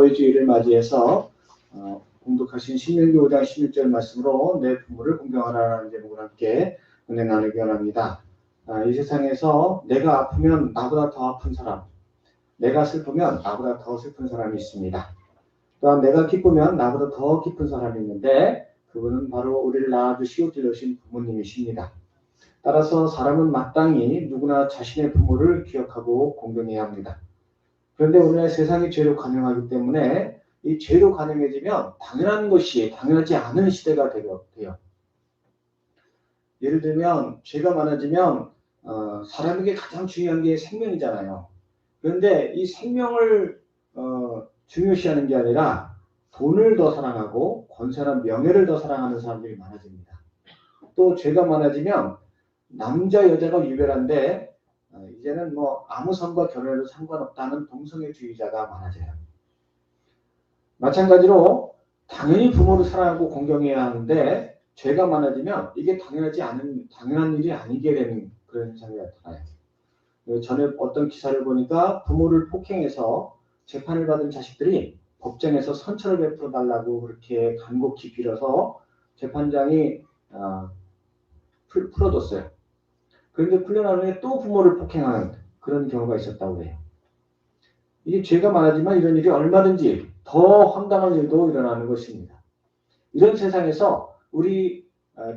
어버이 주일을 맞이해서 공독하신 신명기 5장 16절 말씀으로 내 부모를 공경하라는 제목으로 함께 은혜 나누기 원합니다. 이 세상에서 내가 아프면 나보다 더 아픈 사람, 내가 슬프면 나보다 더 슬픈 사람이 있습니다. 또한 내가 기쁘면 나보다 더 기쁜 사람이 있는데 그분은 바로 우리를 낳아주시고 길러주신 부모님이십니다. 따라서 사람은 마땅히 누구나 자신의 부모를 기억하고 공경해야 합니다. 그런데 오늘날 세상이 죄로 관영하기 때문에 이 죄로 관영해지면 당연한 것이 당연하지 않은 시대가 돼요. 예를 들면 죄가 많아지면 사람에게 가장 중요한 게 생명이잖아요. 그런데 이 생명을 중요시하는 게 아니라 돈을 더 사랑하고 권세나 명예를 더 사랑하는 사람들이 많아집니다. 또 죄가 많아지면 남자 여자가 유별한데 이제는 뭐 아무 성과 결혼해도 상관없다는 동성애주의자가 많아져요. 마찬가지로 당연히 부모를 사랑하고 공경해야 하는데 죄가 많아지면 이게 당연한 일이 아니게 되는 그런 현상이 나타나요. 전에 어떤 기사를 보니까 부모를 폭행해서 재판을 받은 자식들이 법정에서 선처를 베풀어 달라고 그렇게 간곡히 빌어서 재판장이 풀어줬어요. 그런데 풀려난 후에 또 부모를 폭행하는 그런 경우가 있었다고 해요. 이게 죄가 많아지만 이런 일이 얼마든지 더 황당한 일도 일어나는 것입니다. 이런 세상에서 우리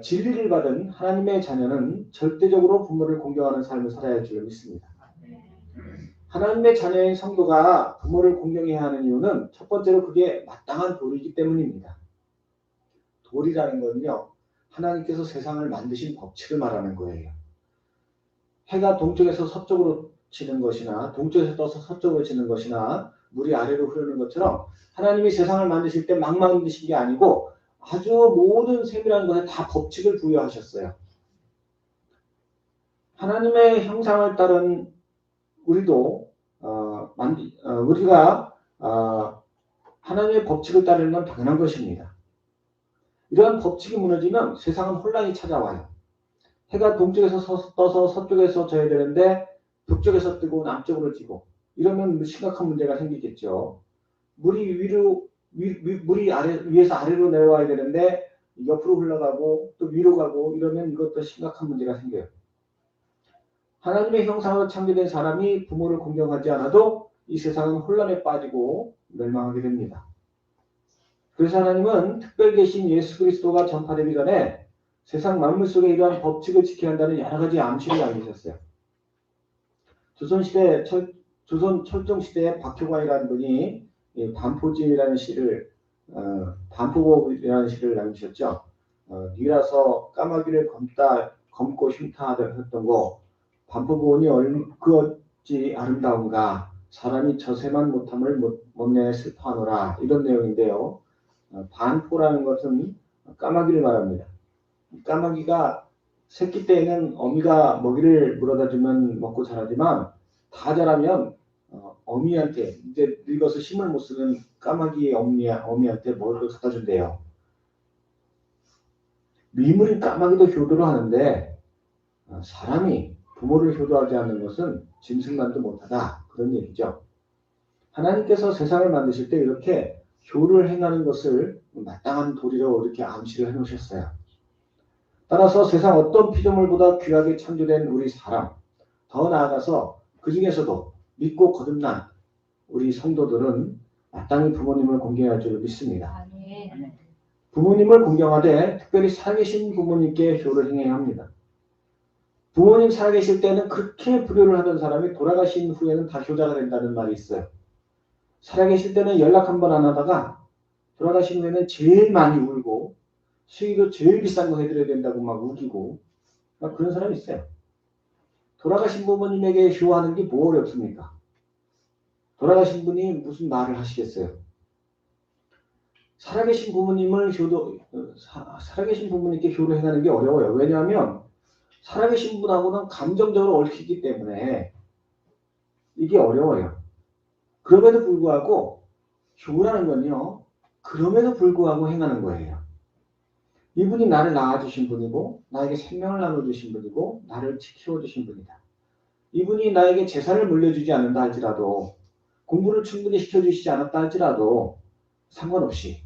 진리를 받은 하나님의 자녀는 절대적으로 부모를 공경하는 삶을 살아야 할 줄 믿습니다. 하나님의 자녀인 성도가 부모를 공경해야 하는 이유는 첫 번째로 그게 마땅한 도리이기 때문입니다. 도리라는 건요, 하나님께서 세상을 만드신 법칙을 말하는 거예요. 해가 동쪽에서 서쪽으로 지는 것이나 동쪽에서 떠서 서쪽으로 지는 것이나 물이 아래로 흐르는 것처럼 하나님이 세상을 만드실 때 막 만드신 게 아니고 아주 모든 세밀한 것에 다 법칙을 부여하셨어요. 하나님의 형상을 따른 우리도 우리가 하나님의 법칙을 따르는 건 당연한 것입니다. 이러한 법칙이 무너지면 세상은 혼란이 찾아와요. 해가 동쪽에서 떠서 서쪽에서 져야 되는데 북쪽에서 뜨고 남쪽으로 지고 이러면 심각한 문제가 생기겠죠. 물이 위에서 아래로 내려와야 되는데 옆으로 흘러가고 또 위로 가고 이러면 이것도 심각한 문제가 생겨요. 하나님의 형상으로 창조된 사람이 부모를 공경하지 않아도 이 세상은 혼란에 빠지고 멸망하게 됩니다. 그래서 하나님은 특별 계신 예수 그리스도가 전파되기 전에 세상 만물 속에 이러한 법칙을 지켜야 한다는 여러 가지 암시를 남기셨어요. 조선 철종시대에 박효관이라는 분이 반포지라는 시를 반포법이라는 시를 남기셨죠. 니라서 까마귀를 검고 흉타 했던 거 반포보니 그 어찌 아름다운가 사람이 저세만 못함을 못내 슬퍼하노라 이런 내용인데요. 반포라는 것은 까마귀를 말합니다. 까마귀가 새끼 때에는 어미가 먹이를 물어다 주면 먹고 자라지만 다 자라면 어미한테 이제 늙어서 힘을 못 쓰는 까마귀의 어미한테 먹을 걸 갖다 준대요. 미물인 까마귀도 효도를 하는데 사람이 부모를 효도하지 않는 것은 짐승만도 못하다 그런 얘기죠. 하나님께서 세상을 만드실 때 이렇게 효를 행하는 것을 마땅한 도리로 이렇게 암시를 해놓으셨어요. 따라서 세상 어떤 피조물보다 귀하게 창조된 우리 사람, 더 나아가서 그 중에서도 믿고 거듭난 우리 성도들은 마땅히 부모님을 공경할 줄 믿습니다. 부모님을 공경하되 특별히 살아계신 부모님께 효를 행해야 합니다. 부모님 살아계실 때는 그렇게 불효를 하던 사람이 돌아가신 후에는 다 효자가 된다는 말이 있어요. 살아계실 때는 연락 한 번 안 하다가 돌아가신 후에는 제일 많이 울고 수익도 제일 비싼 거 해드려야 된다고 막 우기고 막 그런 사람이 있어요. 돌아가신 부모님에게 효하는 게 뭐 어렵습니까? 돌아가신 분이 무슨 말을 하시겠어요? 살아계신 부모님께 효를 행하는 게 어려워요. 왜냐하면 살아계신 분하고는 감정적으로 얽히기 때문에 이게 어려워요. 그럼에도 불구하고 효라는 건요. 그럼에도 불구하고 행하는 거예요. 이분이 나를 낳아주신 분이고 나에게 생명을 나눠주신 분이고 나를 지켜주신 분이다. 이분이 나에게 재산을 물려주지 않는다 할지라도 공부를 충분히 시켜주시지 않았다 할지라도 상관없이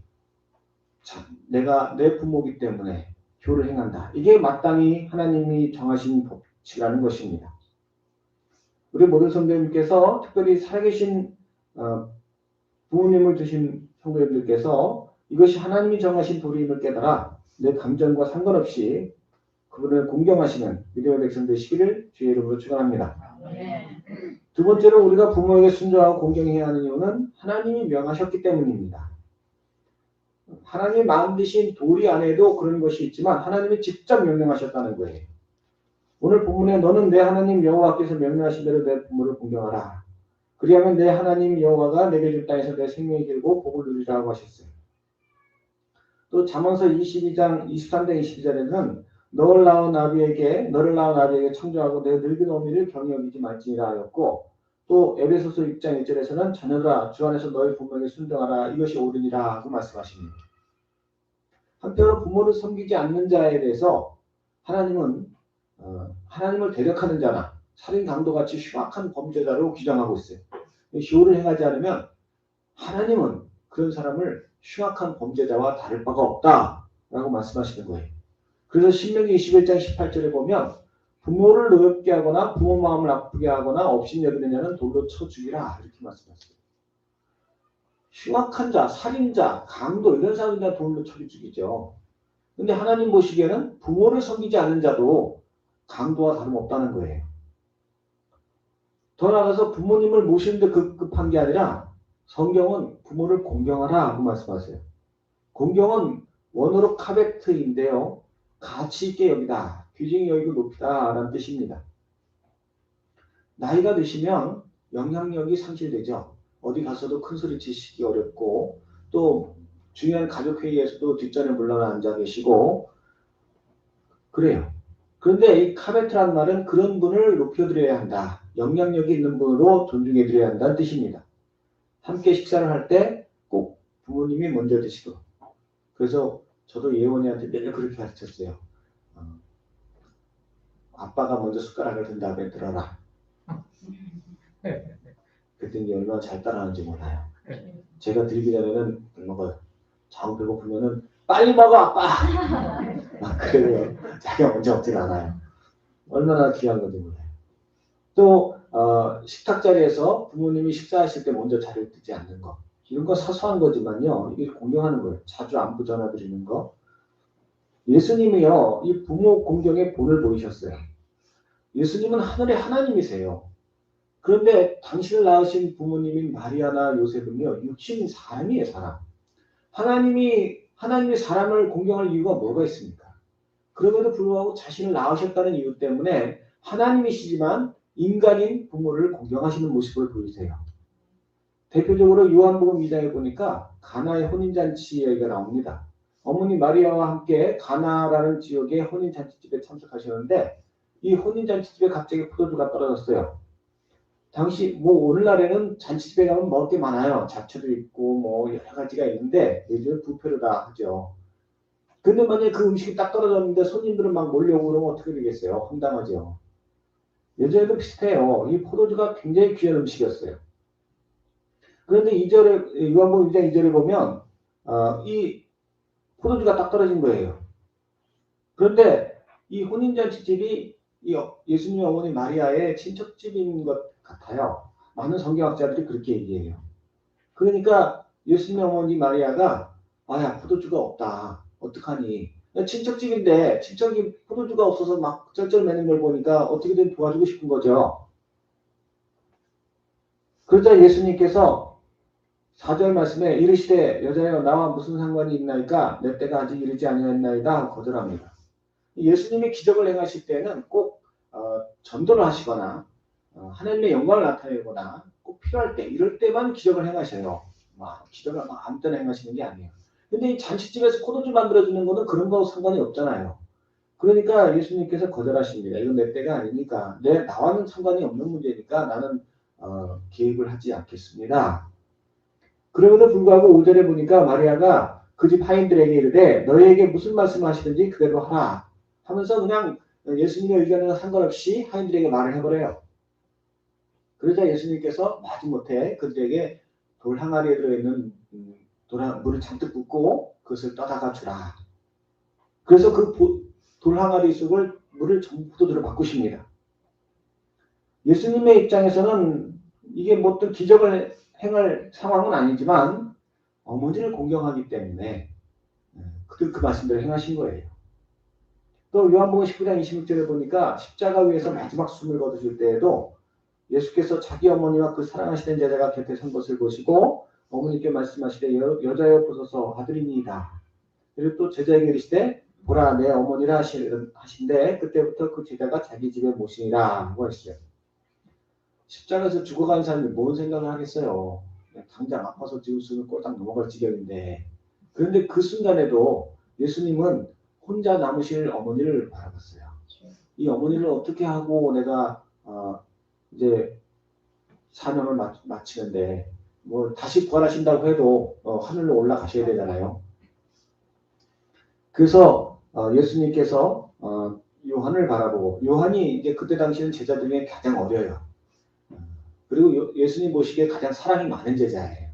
내가 내 부모이기 때문에 교를 행한다. 이게 마땅히 하나님이 정하신 법칙이라는 것입니다. 우리 모든 성도님께서 특별히 살아계신 부모님을 두신 성도님들께서 이것이 하나님이 정하신 도리임을 깨달아 내 감정과 상관없이 그분을 공경하시는 믿음의 백성 되시기를 주의 이름으로 축원합니다. 두 번째로 우리가 부모에게 순종하고 공경해야 하는 이유는 하나님이 명하셨기 때문입니다. 하나님의 마음 드신 도리 안에도 그런 것이 있지만 하나님이 직접 명령하셨다는 거예요. 오늘 본문에 너는 내 하나님 여호와께서 명령하신 대로 내 부모를 공경하라. 그리하면 내 하나님 여호와가 내게 줄 땅에서 내 생명이 길고 복을 누리라고 하셨어요. 또 잠언서 22장 23장 22절에는 너를 낳은 아비에게 청조하고 내 늙은 어미를 경히 여기지 말지니라 하였고, 또 에베소서 6장 1절에서는 자녀들아 주 안에서 너희 부모에게 순종하라 이것이 옳으니라 하고 말씀하십니다. 한편으로 부모를 섬기지 않는 자에 대해서 하나님은 하나님을 대적하는 자나 살인 강도같이 흉악한 범죄자로 규정하고 있어요. 교를 행하지 않으면 하나님은 그런 사람을 흉악한 범죄자와 다를 바가 없다라고 말씀하시는 거예요. 그래서 신명기 21장 18절에 보면 부모를 노엽게 하거나 부모 마음을 아프게 하거나 업신여기는 자는 돌로 쳐 죽이라 이렇게 말씀하셨어요. 흉악한 자, 살인자, 강도 이런 사람들 다 돌로 쳐 죽이죠. 근데 하나님 보시기에는 부모를 섬기지 않는 자도 강도와 다름없다는 거예요. 더 나아가서 부모님을 모시는데 급급한 게 아니라 성경은 부모를 공경하라 하고 말씀하세요. 공경은 원어로 카베트인데요. 가치 있게 여기다, 귀중히 여기고 높이다 라는 뜻입니다. 나이가 드시면 영향력이 상실되죠. 어디 가서도 큰 소리 치시기 어렵고 또 중요한 가족회의에서도 뒷전에 물러나 앉아 계시고 그래요. 그런데 이 카베트란 말은 그런 분을 높여드려야 한다. 영향력이 있는 분으로 존중해드려야 한다는 뜻입니다. 함께 식사를 할 때 꼭 부모님이 먼저 드시고, 그래서 저도 예원이한테 매일 그렇게 가르쳤어요. 아빠가 먼저 숟가락을 든 다음에 들어라. 그랬더니 얼마나 잘 따라하는지 몰라요. 제가 들기 전에는 안 먹어요. 정 배고프면은 빨리 먹어 아빠! 막 그래요. 자기가 먼저 먹질 않아요. 얼마나 귀한 건지 몰라요. 또 식탁 자리에서 부모님이 식사하실 때 먼저 자리를 뜨지 않는 거. 이런 거 사소한 거지만요. 이게 공경하는 거예요. 자주 안부 전화 드리는 거. 예수님이요. 이 부모 공경의 본을 보이셨어요. 예수님은 하늘의 하나님이세요. 그런데 당신을 낳으신 부모님인 마리아나 요셉은요. 육신 사람이에요. 사람. 하나님이 사람을 공경할 이유가 뭐가 있습니까? 그럼에도 불구하고 자신을 낳으셨다는 이유 때문에 하나님이시지만 인간인 부모를 공경하시는 모습을 보이세요. 대표적으로 요한복음 2장에 보니까 가나의 혼인잔치 얘기가 나옵니다. 어머니 마리아와 함께 가나라는 지역의 혼인잔치집에 참석하셨는데 이 혼인잔치집에 갑자기 포도주가 떨어졌어요. 당시 오늘날에는 잔치집에 가면 먹을 게 많아요. 잡채도 있고 여러 가지가 있는데 요즘 부패로다 하죠. 근데 만약에 그 음식이 딱 떨어졌는데 손님들은 막 몰려오고 그러면 어떻게 되겠어요? 황당하죠. 예전에도 비슷해요. 이 포도주가 굉장히 귀한 음식이었어요. 그런데 2절에 요한복음 2장 2절에 보면 이 포도주가 딱 떨어진 거예요. 그런데 이 혼인잔치집이 예수님의 어머니 마리아의 친척집인 것 같아요. 많은 성경학자들이 그렇게 얘기해요. 그러니까 예수님의 어머니 마리아가 야 포도주가 없다. 어떡하니? 친척집인데 친척이 포도주가 없어서 막 쩔쩔매는 걸 보니까 어떻게든 도와주고 싶은 거죠. 그러자 예수님께서 4절 말씀에 이르시되 여자여 나와 무슨 상관이 있나이까 내 때가 아직 이르지 아니하였나이다 거절합니다. 예수님이 기적을 행하실 때는 꼭 전도를 하시거나 하나님의 영광을 나타내거나 꼭 필요할 때 이럴 때만 기적을 행하셔요. 기적을 아무 때나 행하시는 게 아니에요. 근데 이 잔치집에서 포도주 만들어주는 거는 그런 거하고 상관이 없잖아요. 그러니까 예수님께서 거절하십니다. 이건 내 때가 아니니까 나와는 상관이 없는 문제니까 나는 개입을 하지 않겠습니다. 그럼에도 불구하고 5절에 보니까 마리아가 그 집 하인들에게 이르되 너희에게 무슨 말씀을 하시든지 그대로 하라 하면서 그냥 예수님의 의견과 상관없이 하인들에게 말을 해버려요. 그러자 예수님께서 마지못해 그들에게 돌 항아리에 들어있는 물을 잔뜩 붓고 그것을 떠다가 주라. 그래서 그 돌 항아리 속을 물을 전부 포도주로 바꾸십니다. 예수님의 입장에서는 이게 뭐 어떤 기적을 행할 상황은 아니지만 어머니를 공경하기 때문에 그 말씀대로 행하신 거예요. 또 요한복음 19장 26절에 보니까 십자가 위에서 마지막 숨을 거두실 때에도 예수께서 자기 어머니와 그 사랑하시는 제자가 곁에 선 것을 보시고 어머니께 말씀하시되 여자여 보소서 아들이니이다. 그리고 또 제자에게 이르시되 보라 내 어머니라 하신데 그때부터 그 제자가 자기 집에 모시니라 하고 했어요. 십자가에서 죽어가는 사람이 뭔 생각을 하겠어요. 당장 아파서 지울 수는 꼴딱 넘어갈 지경인데. 그런데 그 순간에도 예수님은 혼자 남으실 어머니를 바라봤어요. 이 어머니를 어떻게 하고 내가 이제 사명을 마치는데 뭐 다시 부활하신다고 해도 하늘로 올라가셔야 되잖아요. 그래서 예수님께서 요한을 바라보고 요한이 이제 그때 당시는 제자 중에 가장 어려요. 그리고 예수님 보시기에 가장 사랑이 많은 제자예요.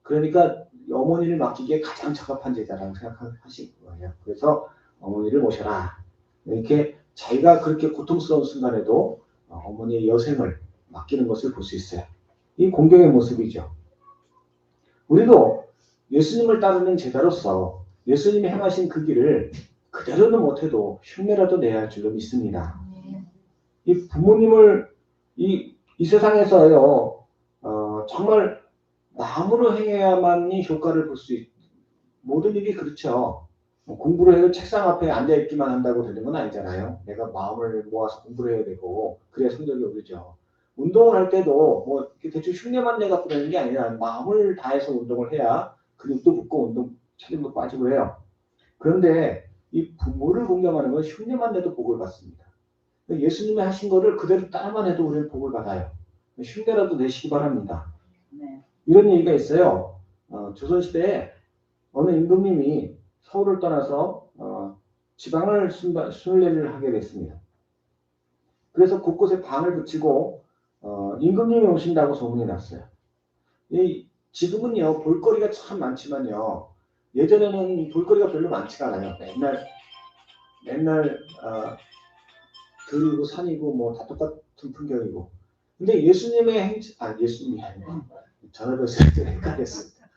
그러니까 어머니를 맡기기에 가장 적합한 제자라고 생각하신 거예요. 그래서 어머니를 모셔라. 이렇게 자기가 그렇게 고통스러운 순간에도 어머니의 여생을 맡기는 것을 볼 수 있어요. 이 공경의 모습이죠. 우리도 예수님을 따르는 제자로서 예수님이 행하신 그 길을 그대로는 못해도 흉내라도 내야 할 줄로 믿습니다. 이 부모님을 이 세상에서요 정말 마음으로 행해야만이 효과를 볼 수 모든 일이 그렇죠. 공부를 해도 책상 앞에 앉아 있기만 한다고 되는 건 아니잖아요. 내가 마음을 모아서 공부를 해야 되고 그래야 성적이 오르죠. 운동을 할 때도 뭐 대충 흉내만 내갖고 되는 게 아니라 마음을 다해서 운동을 해야 근육도 붙고 운동 체력도 빠지고 해요. 그런데 이 부모를 공경하는 건 흉내만 내도 복을 받습니다. 예수님이 하신 거를 그대로 따라만 해도 우리는 복을 받아요. 흉내라도 내시기 바랍니다. 네. 이런 얘기가 있어요. 조선시대에 어느 임금님이 서울을 떠나서 지방을 순례를 하게 됐습니다. 그래서 곳곳에 방을 붙이고 임금님이 오신다고 소문이 났어요. 지금은요 볼거리가 참 많지만요 예전에는 볼거리가 별로 많지가 않아요. 맨날 들이고 산이고 뭐 다 똑같은 풍경이고. 근데 예수님의 예수님이 아니고 전화벨을 때 헷갈렸습니다.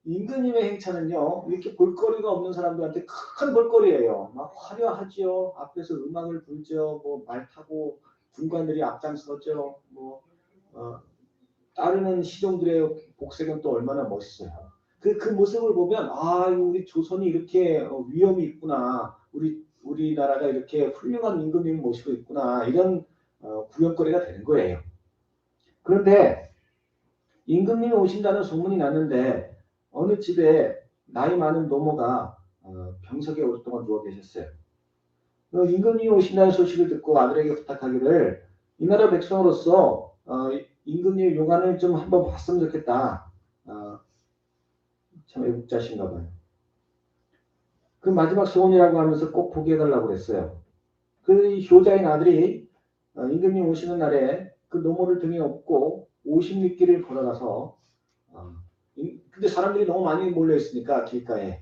임금님의 행차는요 이렇게 볼거리가 없는 사람들한테 큰 볼거리예요. 막 화려하지요. 앞에서 음악을 불죠. 뭐 말 타고 군관들이 앞장서죠. 뭐 따르는 시종들의 복색은 또 얼마나 멋있어요. 그 모습을 보면 우리 조선이 이렇게 위엄이 있구나. 우리나라가 이렇게 훌륭한 임금님을 모시고 있구나. 이런 구경거리가 되는 거예요. 그런데 임금님이 오신다는 소문이 났는데 어느 집에 나이 많은 노모가 병석에 오랫동안 누워 계셨어요. 임금님이 오신다는 소식을 듣고 아들에게 부탁하기를 이 나라 백성으로서 임금님의 용안을 좀 한번 봤으면 좋겠다. 참 애국자신가 봐요. 그 마지막 소원이라고 하면서 꼭 보게 해달라고 그랬어요. 그 효자인 아들이 임금님 오시는 날에 그 노모를 등에 업고 56길을 걸어가서 근데 사람들이 너무 많이 몰려 있으니까 길가에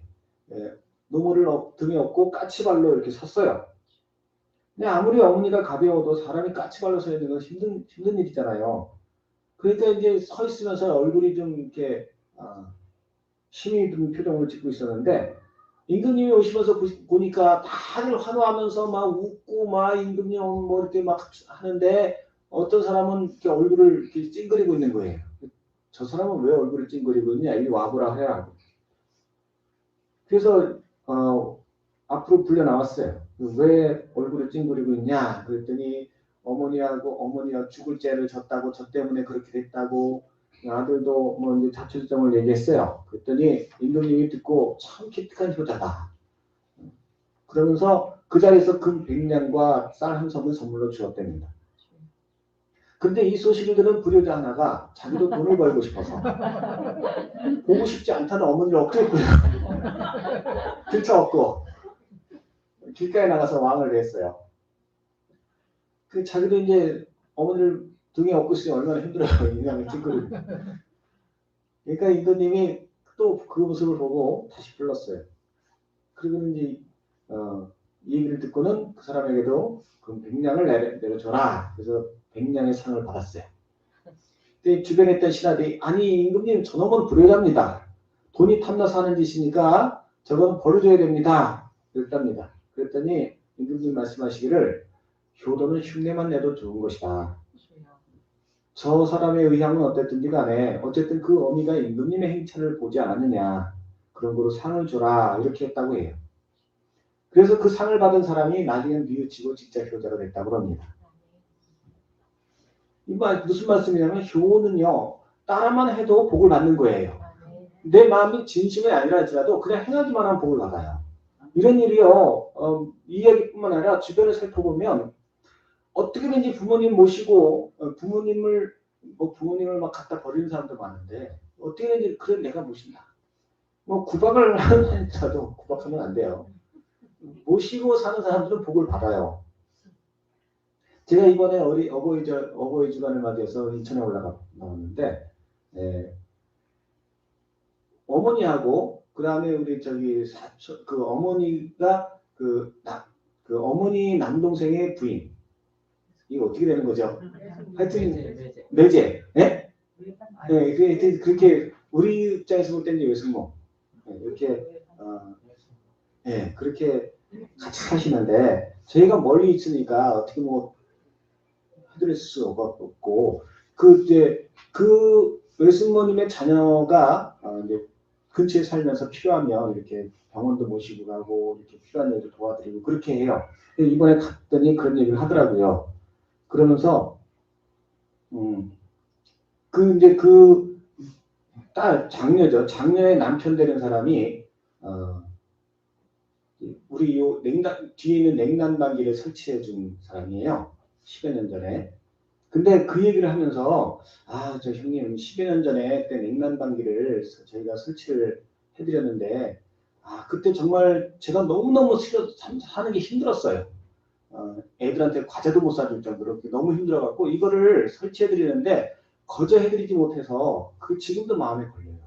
노모를 등에 업고 까치발로 이렇게 섰어요. 근데 아무리 어머니가 가벼워도 사람이 까치발로 서 있는 건 힘든 일이잖아요. 그러니까 이제 서 있으면서 얼굴이 좀 이렇게 힘이 든 표정을 짓고 있었는데 임금님이 오시면서 보니까 다들 환호하면서 막 웃고 막 임금님 뭐 이렇게 막 하는데 어떤 사람은 이렇게 얼굴을 이렇게 찡그리고 있는 거예요. 저 사람은 왜 얼굴을 찡그리고 있냐? 이리 와보라 해야. 그래서 앞으로 불려 나왔어요. 왜 얼굴을 찡그리고 있냐? 그랬더니 어머니가 죽을 죄를 졌다고 저 때문에 그렇게 됐다고 아들도 뭐 이제 자초지종을 얘기했어요. 그랬더니 임금님이 듣고 참 기특한 효자다. 그러면서 그 자리에서 금 100냥과 쌀 한 섬을 선물로 주었답니다. 근데 이 소식을 들은 불효자 하나가 자기도 돈을 벌고 싶어서 보고 싶지 않다는 어머니를 억지로 들쳐업고 길가에 나가서 왕을 냈어요. 그 자기도 이제 어머니를 등에 업고 있으니 얼마나 힘들어요. 인간의 찌끄리. 그러니까 임금님이 또 그 모습을 보고 다시 불렀어요. 그리고 이제 이 얘기를 듣고는 그 사람에게도 그 100냥을 내려줘라. 그래서 100냥의 상을 받았어요. 근데 주변에 있던 신하들이 아니 임금님 저놈은 불효자입니다. 돈이 탐나서 하는 짓이니까 저거는 벌어줘야 됩니다. 그랬답니다. 그랬더니 임금님 말씀하시기를 효도는 흉내만 내도 좋은 것이다. 저 사람의 의향은 어땠든지 간에 어쨌든 그 어미가 임금님의 행차를 보지 않았느냐. 그런 거로 상을 줘라. 이렇게 했다고 해요. 그래서 그 상을 받은 사람이 나중엔 뉘우치고 진짜 효자가 됐다고 합니다. 이 말 무슨 말씀이냐면 효는요. 따라만 해도 복을 받는 거예요. 내 마음이 진심이 아니라 할지라도 그냥 행하기만 하면 복을 받아요. 이런 일이요. 이 얘기뿐만 아니라 주변을 살펴보면 어떻게든지 부모님 모시고 부모님을 막 갖다 버리는 사람도 많은데 어떻게든지 그래 내가 모신다. 뭐 구박을 하더라도 구박하면 안 돼요. 모시고 사는 사람들은 복을 받아요. 제가 이번에 어버이 주간을 맞이해서 인천에 올라갔는데 어머니하고 그 다음에 우리 저기 사촌 그 어머니가 그 어머니 남동생의 부인 이거 어떻게 되는 거죠? 하여튼 매제, 네? 네, 그렇게 우리 입장에서 볼 때는 외숙모 이렇게 그렇게 같이 사시는데 저희가 멀리 있으니까 어떻게 뭐 해드릴 수가 없고 그 외숙모님의 자녀가 이제 근처에 살면서 필요하면 이렇게 병원도 모시고 가고 이렇게 필요한 일도 도와드리고 그렇게 해요. 이번에 갔더니 그런 얘기를 하더라고요. 그러면서 이제 그 딸 장녀죠. 장녀의 남편 되는 사람이 우리 요 뒤에 있는 냉난방기를 설치해 준 사람이에요. 10여 년 전에. 근데 그 얘기를 하면서 저 형님 10여 년 전에 그때 냉난방기를 저희가 설치를 해드렸는데 그때 정말 제가 너무너무 사는 게 힘들었어요. 애들한테 과자도 못 사줄 정도로 너무 힘들어갖고 이거를 설치해드리는데 거저 해드리지 못해서 지금도 마음에 걸려요.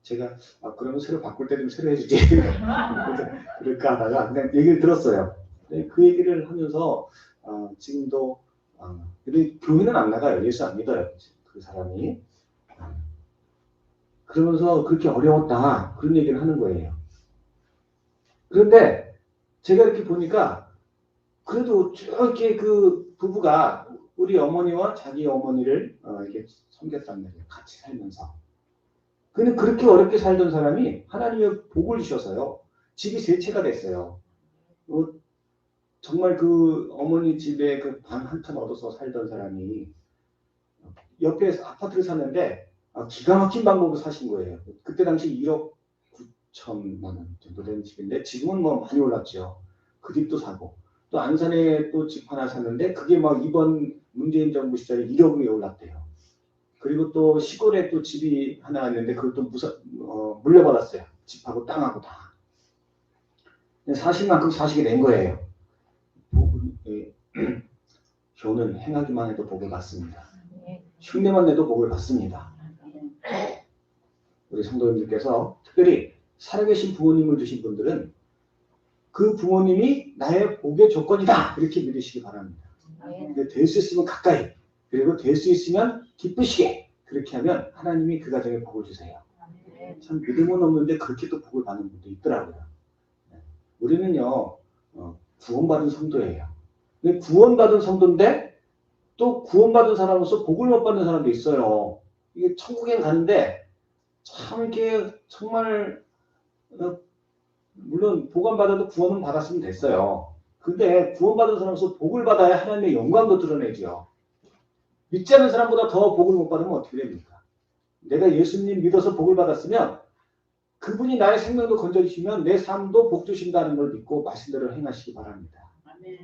제가 그러면 새로 바꿀 때 좀 새로 해주지 그럴까 하다가 그냥 얘기를 들었어요. 그 얘기를 하면서 지금도 교회는 안 나가요. 예수 안 믿어요. 그 사람이. 그러면서 그렇게 어려웠다. 그런 얘기를 하는 거예요. 그런데 제가 이렇게 보니까 그래도 이렇게 그 부부가 우리 어머니와 자기 어머니를 이렇게 섬겼단 말이에요. 같이 살면서. 근데 그렇게 어렵게 살던 사람이 하나님의 복을 주셔서요. 집이 세 채가 됐어요. 정말 그 어머니 집에 그 방 한 칸 얻어서 살던 사람이 옆에 아파트를 샀는데 기가 막힌 방법으로 사신 거예요. 그때 당시 1억 9천만 원 정도 되는 집인데 지금은 뭐 많이 올랐죠. 그 집도 사고 또 안산에 또 집 하나 샀는데 그게 막 이번 문재인 정부 시절에 1억이 올랐대요. 그리고 또 시골에 또 집이 하나 있는데 그것도 물려받았어요. 집하고 땅하고 다. 사실 만큼 사시게 된 거예요. 교는 행하기만 해도 복을 받습니다. 흉내만 내도 복을 받습니다. 우리 성도님들께서 특별히 살아계신 부모님을 두신 분들은 그 부모님이 나의 복의 조건이다 이렇게 믿으시기 바랍니다. 될 수 있으면 가까이 그리고 될 수 있으면 기쁘시게 그렇게 하면 하나님이 그 가정에 복을 주세요. 참 믿음은 없는데 그렇게 또 복을 받는 분도 있더라고요. 우리는요 구원받은 성도예요. 구원받은 성도인데 또 구원받은 사람으로서 복을 못 받는 사람도 있어요. 이게 천국에 가는데 참 이렇게 정말 물론 복을 받아도 구원은 받았으면 됐어요. 근데 구원받은 사람으로서 복을 받아야 하나님의 영광도 드러내죠. 믿지 않는 사람보다 더 복을 못 받으면 어떻게 됩니까? 내가 예수님 믿어서 복을 받았으면 그분이 나의 생명도 건져주시면 내 삶도 복 주신다는 걸 믿고 말씀대로 행하시기 바랍니다.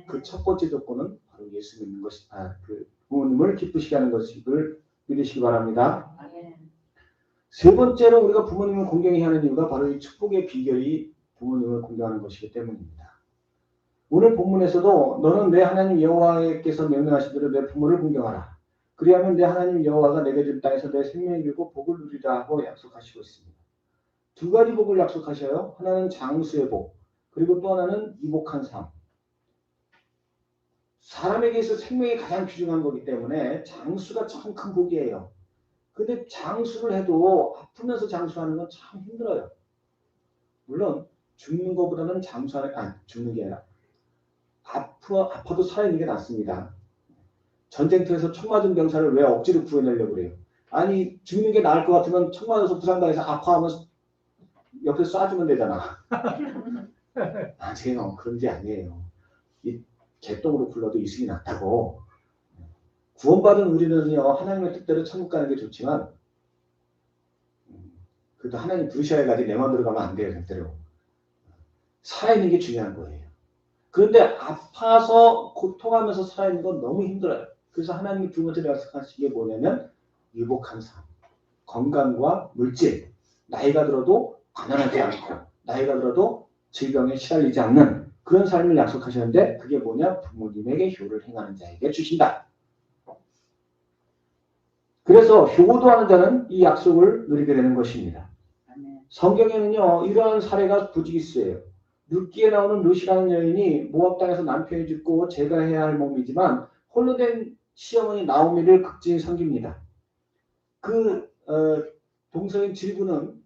그 첫 번째 조건은 바로 예수 믿는 것이 그 부모님을 기쁘시게 하는 것을 믿으시기 바랍니다. 세 번째로 우리가 부모님을 공경해야 하는 이유가 바로 이 축복의 비결이 부모님을 공경하는 것이기 때문입니다. 오늘 본문에서도 너는 내 하나님 여호와께서 명령하신 대로 내 부모를 공경하라. 그리하면 내 하나님 여호와가 내게 준 땅에서 내 생명이 길고 복을 누리라 하고 약속하시고 있습니다. 두 가지 복을 약속하셔요. 하나는 장수의 복, 그리고 또 하나는 이복한 삶. 사람에게 있어 생명이 가장 귀중한 거기 때문에 장수가 참 큰 복이에요. 근데 장수를 해도 아프면서 장수하는 건 참 힘들어요. 물론 죽는 것보다는 죽는 게 아니라 아파도 살아있는 게 낫습니다. 전쟁터에서 총 맞은 병사를 왜 억지로 구해내려고 그래요? 아니 죽는 게 나을 것 같으면 총 맞아서 부상당해서 아파하면 옆에 쏴주면 되잖아. 아니에요. 그런 게 아니에요. 이 개똥으로 굴러도 이승이 낫다고. 구원받은 우리는요, 하나님의 뜻대로 천국 가는 게 좋지만 그래도 하나님 부르셔야 가지 내 마음대로 가면 안 돼요. 절대로. 살아있는 게 중요한 거예요. 그런데 아파서 고통하면서 살아있는 건 너무 힘들어요. 그래서 하나님이 두 번째 약속하신 게 뭐냐면 유복한 삶, 건강과 물질, 나이가 들어도 가난하지 않고 나이가 들어도 질병에 시달리지 않는 그런 삶을 약속하셨는데 그게 뭐냐? 부모님에게 효를 행하는 자에게 주신다. 그래서 효도하는 자는 이 약속을 누리게 되는 것입니다. 성경에는요 이러한 사례가 부지기수예요. 룻기에 나오는 룻이라는 여인이 모압 땅에서 남편이 죽고 제가 해야 할 몸이지만 홀로 된 시어머니 나오미를 극진히 섬깁니다. 그 동서인 질구는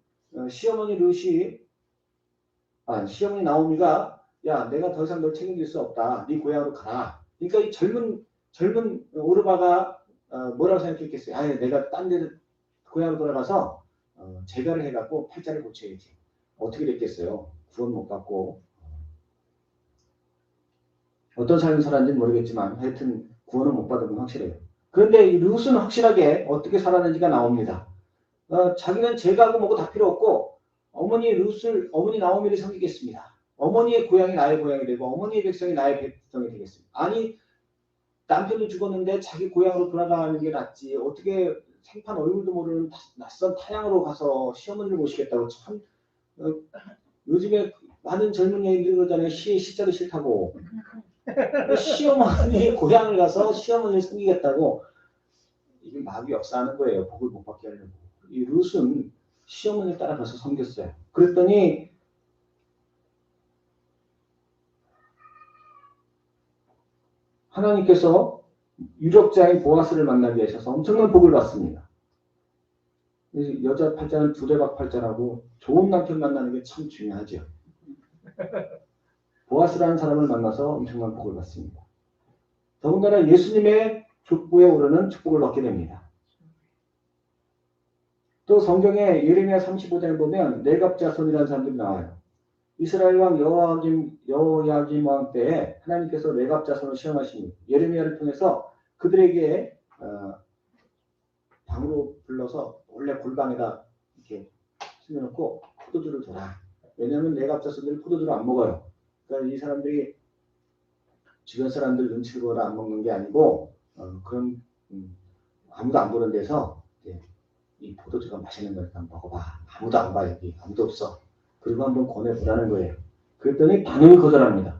시어머니 나오미가 야 내가 더 이상 널 책임질 수 없다. 네 고향으로 가라. 그러니까 이 젊은 오르바가 뭐라고 생각했겠어요? 아니 내가 딴 데 고향으로 돌아가서 재가를 해갖고 팔자를 고쳐야지. 어떻게 됐겠어요? 구원 못 받고 어떤 삶을 살았는지는 모르겠지만 하여튼 구원은 못 받은 건 확실해요. 그런데 이 룻은 확실하게 어떻게 살았는지가 나옵니다. 자기는 재가하고 뭐고 다 필요 없고 어머니 나오미를 섬기겠습니다. 어머니의 고향이 나의 고향이 되고 어머니의 백성이 나의 백성이 되겠습니다. 아니 남편이 죽었는데 자기 고향으로 돌아가는 게 낫지. 어떻게 생판 얼굴도 모르는 낯선 타향으로 가서 시어머니를 모시겠다고 참 요즘에 많은 젊은 여인들이 그러잖아요. 시자도 싫다고. 시어머니 고향을 가서 시어머니를 섬기겠다고. 이게 마귀 역사하는 거예요. 복을 못 받게 하려고. 이 룻은 시어머니를 따라가서 섬겼어요. 그랬더니 하나님께서 유력자인 보아스를 만나게 하셔서 엄청난 복을 받습니다. 여자 팔자는 두레박 팔자라고 좋은 남편 만나는 게 참 중요하죠. 보아스라는 사람을 만나서 엄청난 복을 받습니다. 더군다나 예수님의 족보에 오르는 축복을 받게 됩니다. 또 성경에 예레미야 35장을 보면 레갑 자손이라는 사람들이 나와요. 이스라엘 왕 여호야김 왕 때에 하나님께서 레갑 자손을 시험하시니 예레미야를 통해서 그들에게 방으로 불러서 원래 골방에다 이렇게 숨겨놓고 포도주를 줘라. 왜냐하면 레갑 자손들이 포도주를 안 먹어요. 그러니까 이 사람들이 주변 사람들 눈치를 보라 안 먹는 게 아니고 그런 아무도 안 보는 데서 이 포도주가 맛있는 거니까 먹어봐. 아무도 안 봐 여기 아무도 없어. 그리고 한번 권해보라는 거예요. 그랬더니 당연히 거절합니다.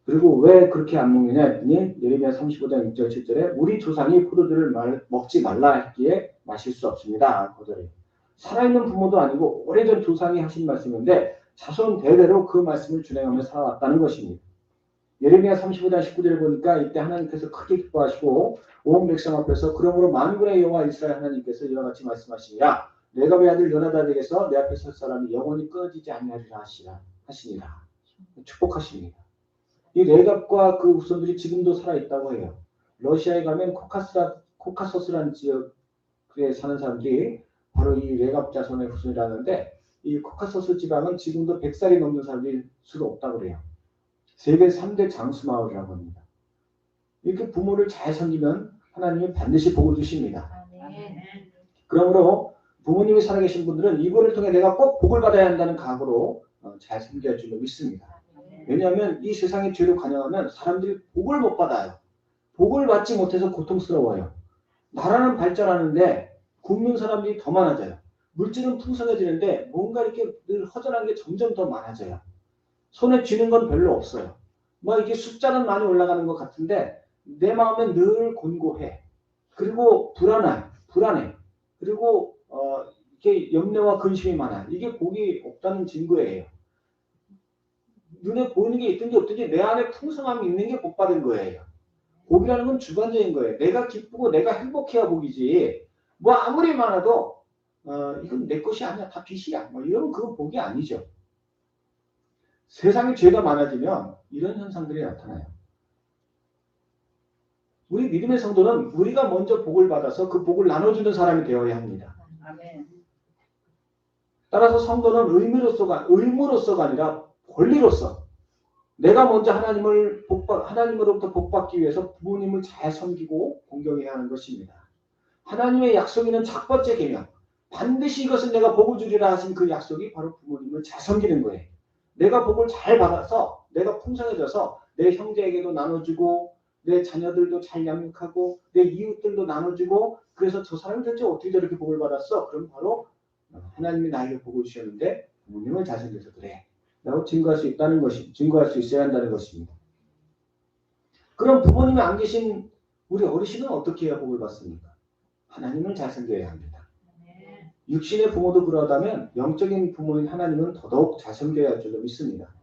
그리고 왜 그렇게 안 먹느냐 했더니 예레미야 35장 6절 7절에 우리 조상이 포도주를 먹지 말라 했기에 마실 수 없습니다. 거절해요. 살아있는 부모도 아니고 오래전 조상이 하신 말씀인데 자손 대대로 그 말씀을 준행하며 살아왔다는 것입니다. 예레미야 35장 19절을 보니까 이때 하나님께서 크게 기뻐하시고 온 백성 앞에서 그러므로 만군의 여호와 이스라엘 하나님께서 이와 같이 말씀하시니라 레갑의 아들 요나단에게서 내 앞에 설 사람이 영원히 끊어지지 아니하리라 하시니라. 축복하십니다. 이 레갑과 그 후손들이 지금도 살아있다고 해요. 러시아에 가면 코카소스라는 지역에 사는 사람들이 바로 이 레갑 자손의 후손이라는데 이 코카소스 지방은 지금도 100살이 넘는 사람들이 수도 없다고 그래요. 세계 3대 장수 마을이라고 합니다. 이렇게 부모를 잘 섬기면 하나님은 반드시 복을 주십니다. 그러므로 부모님이 살아계신 분들은 이거를 통해 내가 꼭 복을 받아야 한다는 각오로 잘 섬겨야 할 줄로 믿습니다. 왜냐하면 이 세상의 죄로 관여하면 사람들이 복을 못 받아요. 복을 받지 못해서 고통스러워요. 나라는 발전하는데 굶는 사람들이 더 많아져요. 물질은 풍성해지는데 뭔가 이렇게 늘 허전한 게 점점 더 많아져요. 손에 쥐는 건 별로 없어요. 뭐 이게 숫자는 많이 올라가는 것 같은데 내 마음은 늘 곤고해. 그리고 불안해. 그리고 이렇게 염려와 근심이 많아. 이게 복이 없다는 증거예요. 눈에 보이는 게 있든지 없든지 내 안에 풍성함이 있는 게 복 받은 거예요. 복이라는 건 주관적인 거예요. 내가 기쁘고 내가 행복해야 복이지. 뭐 아무리 많아도 이건 내 것이 아니야. 다 빚이야. 뭐 이러면 그건 복이 아니죠. 세상에 죄가 많아지면 이런 현상들이 나타나요. 우리 믿음의 성도는 우리가 먼저 복을 받아서 그 복을 나눠주는 사람이 되어야 합니다. 아멘. 따라서 성도는 의무로서가 아니라 권리로서 내가 먼저 하나님으로부터 복받기 위해서 부모님을 잘 섬기고 공경해야 하는 것입니다. 하나님의 약속이 있는 첫 번째 계명, 반드시 이것은 내가 복을 주리라 하신 그 약속이 바로 부모님을 잘 섬기는 거예요. 내가 복을 잘 받아서 내가 풍성해져서 내 형제에게도 나눠주고 내 자녀들도 잘 양육하고 내 이웃들도 나눠주고 그래서 저 사람이 도대체 어떻게 저렇게 복을 받았어? 그럼 바로 하나님이 나에게 복을 주셨는데 부모님을 잘 섬겨서 그래. 라고 증거할 수 있어야 한다는 것입니다. 그럼 부모님이 안 계신 우리 어르신은 어떻게 해야 복을 받습니까? 하나님을 잘 섬겨야 합니다. 육신의 부모도 그러하다면 영적인 부모인 하나님은 더더욱 잘 섬겨야 할 줄로 믿습니다.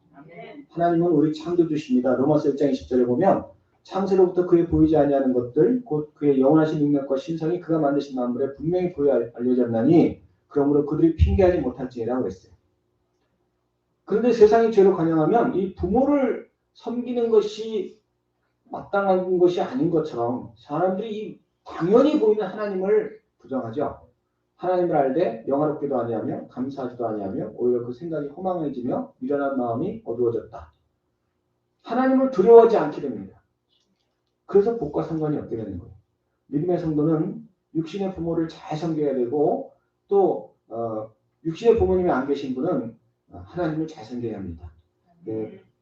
하나님은 우리 창조주십니다. 로마서 1장 20절에 보면 창세로부터 그의 보이지 아니하는 것들 곧 그의 영원하신 능력과 신성이 그가 만드신 만물에 분명히 보여 알려졌나니 그러므로 그들이 핑계하지 못할지니라고 했어요. 그런데 세상이 죄로 관영하면 이 부모를 섬기는 것이 마땅한 것이 아닌 것처럼 사람들이 이 당연히 보이는 하나님을 부정하죠. 하나님을 알되 영화롭기도 아니하며 감사하지도 아니하며 오히려 그 생각이 허망해지며 미련한 마음이 어두워졌다. 하나님을 두려워하지 않게 됩니다. 그래서 복과 상관이 없게 되는 거예요. 믿음의 성도는 육신의 부모를 잘 섬겨야 되고 또 육신의 부모님이 안 계신 분은 하나님을 잘 섬겨야 합니다.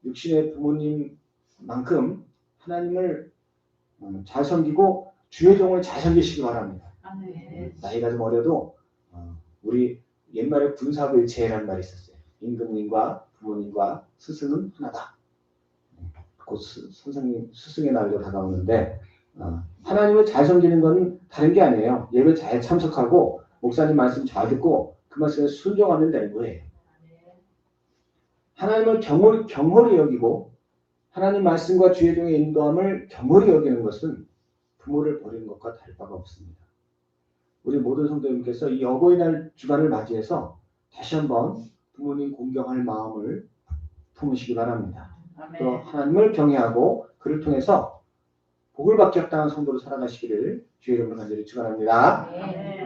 육신의 부모님만큼 하나님을 잘 섬기고 주의 종을 잘 섬기시기 바랍니다. 나이가 좀 어려도 우리 옛말에 군사일체라는 말이 있었어요. 임금님과 부모님과 스승은 하나다. 곧 스승의 날도 다가오는데 하나님을 잘 섬기는 건 다른 게 아니에요. 예배 잘 참석하고 목사님 말씀 잘 듣고 그 말씀에 순종하면 되는 거예요. 하나님을 경홀히 여기고 하나님 말씀과 주의 종의 인도함을 경홀히 여기는 것은 부모를 버리는 것과 다를 바가 없습니다. 우리 모든 성도님께서 이 어버이날 주간을 맞이해서 다시 한번 부모님 공경할 마음을 품으시기 바랍니다. 아멘. 또 하나님을 경외하고 그를 통해서 복을 받게 합당한 성도로 살아가시기를 주의 이름으로 간절히 축원합니다. 아멘.